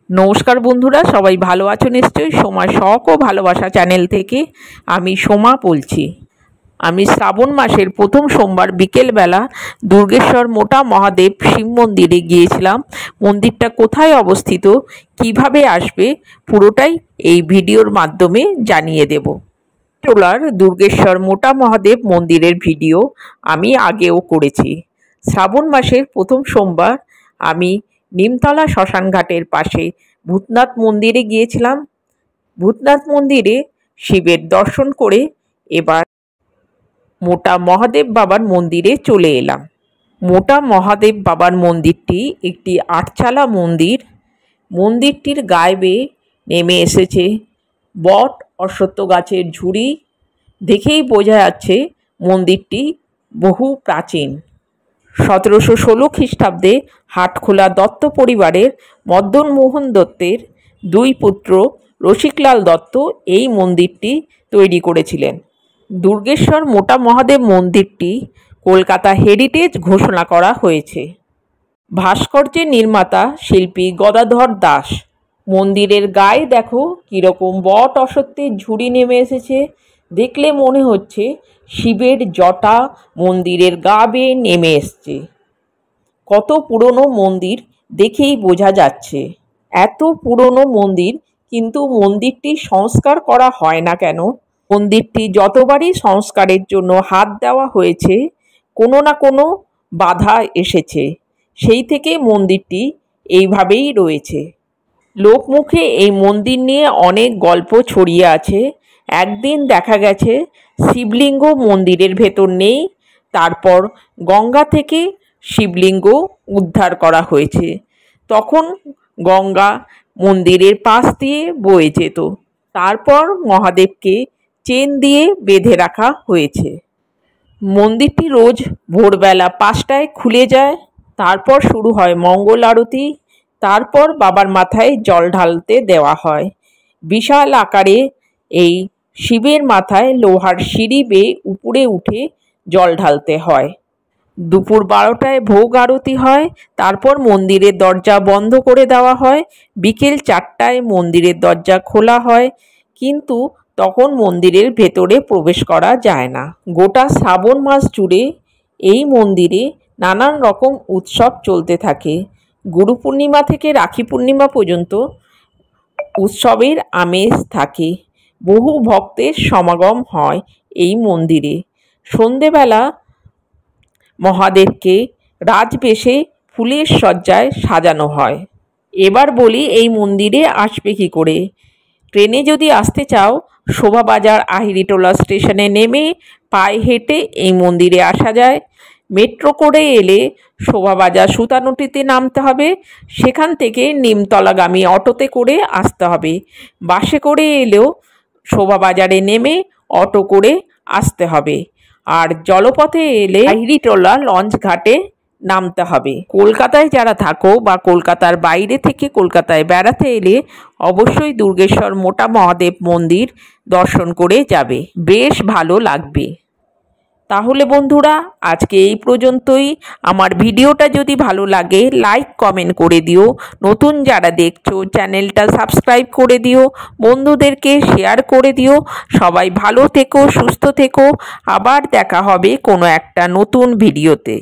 নমস্কার বন্ধুরা, সবাই ভালো আছো নিশ্চয়ই। সোমা শখ ও ভালোবাসা চ্যানেল থেকে আমি সোমা বলছি। আমি শ্রাবণ মাসের প্রথম সোমবার বিকেলবেলা দুর্গেশ্বর মোটা মহাদেব শিব মন্দিরে গিয়েছিলাম। মন্দিরটা কোথায় অবস্থিত, কিভাবে আসবে, পুরোটাই এই ভিডিওর মাধ্যমে জানিয়ে দেব। টোলার দুর্গেশ্বর মোটা মহাদেব মন্দিরের ভিডিও আমি আগেও করেছি। শ্রাবণ মাসের প্রথম সোমবার আমি নিমতলা শ্মশানঘাটের পাশে ভূতনাথ মন্দিরে গিয়েছিলাম। ভূতনাথ মন্দিরে শিবের দর্শন করে এবার মোটা মহাদেব বাবার মন্দিরে চলে এলাম। মোটা মহাদেব বাবার মন্দিরটি একটি আটচালা মন্দির। মন্দিরটির গায়ে বেয়ে নেমে এসেছে বট অশ্বত্থ গাছের ঝুড়ি। দেখেই বোঝা যাচ্ছে মন্দিরটি বহু প্রাচীন। 1716 খ্রিস্টাব্দে হাটখোলা দত্ত পরিবারের মদন মোহন দত্তের দুই পুত্র রসিকলাল দত্ত এই মন্দিরটি তৈরি করেছিলেন। দুর্গেশ্বর মোটা মহাদেব মন্দিরটি কলকাতা হেরিটেজ ঘোষণা করা হয়েছে। ভাস্কর্যের নির্মাতা শিল্পী গদাধর দাস। মন্দিরের গায়ে দেখো কীরকম বট অশ্বত্থের ঝুড়ি নেমে এসেছে। দেখলে মনে হচ্ছে শিবের জটা মন্দিরের গা বেয়ে নেমে এসছে। কত পুরনো মন্দির দেখেই বোঝা যাচ্ছে। এত পুরনো মন্দির, কিন্তু মন্দিরটি সংস্কার করা হয় না কেন? মন্দিরটি যতবারই সংস্কারের জন্য হাত দেওয়া হয়েছে, কোনো না কোনো বাধা এসেছে। সেই থেকে মন্দিরটি এইভাবেই রয়েছে। লোকমুখে এই মন্দির নিয়ে অনেক গল্প ছড়িয়ে আছে। একদিন দেখা গেছে শিবলিঙ্গ মন্দিরের ভেতর নেই, তারপর গঙ্গা থেকে শিবলিঙ্গ উদ্ধার করা হয়েছে। তখন গঙ্গা মন্দিরের পাশ দিয়ে বয়ে যেত। তারপর মহাদেবকে চেন দিয়ে বেঁধে রাখা হয়েছে। মন্দিরটি রোজ ভোরবেলা 5টায় খুলে যায়। তারপর শুরু হয় মঙ্গল আরতি। তারপর বাবার মাথায় জল ঢালতে দেওয়া হয়। বিশাল আকারে এই শিবের মাথায় লোহার সিঁড়ি বেয়ে উপরে উঠে জল ঢালতে হয়। দুপুর 12টায় ভোগ আরতি হয়। তারপর মন্দিরের দরজা বন্ধ করে দেওয়া হয়। বিকেল 4টায় মন্দিরের দরজা খোলা হয়, কিন্তু তখন মন্দিরের ভেতরে প্রবেশ করা যায় না। গোটা শ্রাবণ মাস জুড়ে এই মন্দিরে নানান রকম উৎসব চলতে থাকে। গুরু পূর্ণিমা থেকে রাখি পূর্ণিমা পর্যন্ত উৎসবের আমেজ থাকে। বহু ভক্তের সমাগম হয় এই মন্দিরে। সন্ধেবেলা মহাদেবকে রাজবেশে ফুলের সজ্জায় সাজানো হয়। এবার বলি এই মন্দিরে আসবে কী করে। ট্রেনে যদি আসতে চাও, শোভাবাজার আহিরিটোলা স্টেশনে নেমে পায়ে হেঁটে এই মন্দিরে আসা যায়। মেট্রো করে এলে শোভাবাজার সুতানুটিতে নামতে হবে। সেখান থেকে নিমতলাগামী অটোতে করে আসতে হবে। বাসে করে এলেও শোভাবাজারে নেমে অটো করে আসতে হবে। আর জলপথে এলে আহিরিটোলা লঞ্চ ঘাটে নামতে হবে। কলকাতায় যারা থাকো বা কলকাতার বাইরে থেকে কলকাতায় বেড়াতে এলে অবশ্যই দুর্গেশ্বর মোটা মহাদেব মন্দির দর্শন করে যাবে, বেশ ভালো লাগবে। তাহলে বন্ধুরা, আজকে এই পর্যন্তই। আমার ভিডিওটা যদি ভালো লাগে লাইক কমেন্ট করে দিও। নতুন যারা দেখছো চ্যানেলটা সাবস্ক্রাইব করে দিও, বন্ধুদেরকে শেয়ার করে দিও। সবাই ভালো থেকো, সুস্থ থেকো। আবার দেখা হবে কোনো একটা নতুন ভিডিওতে।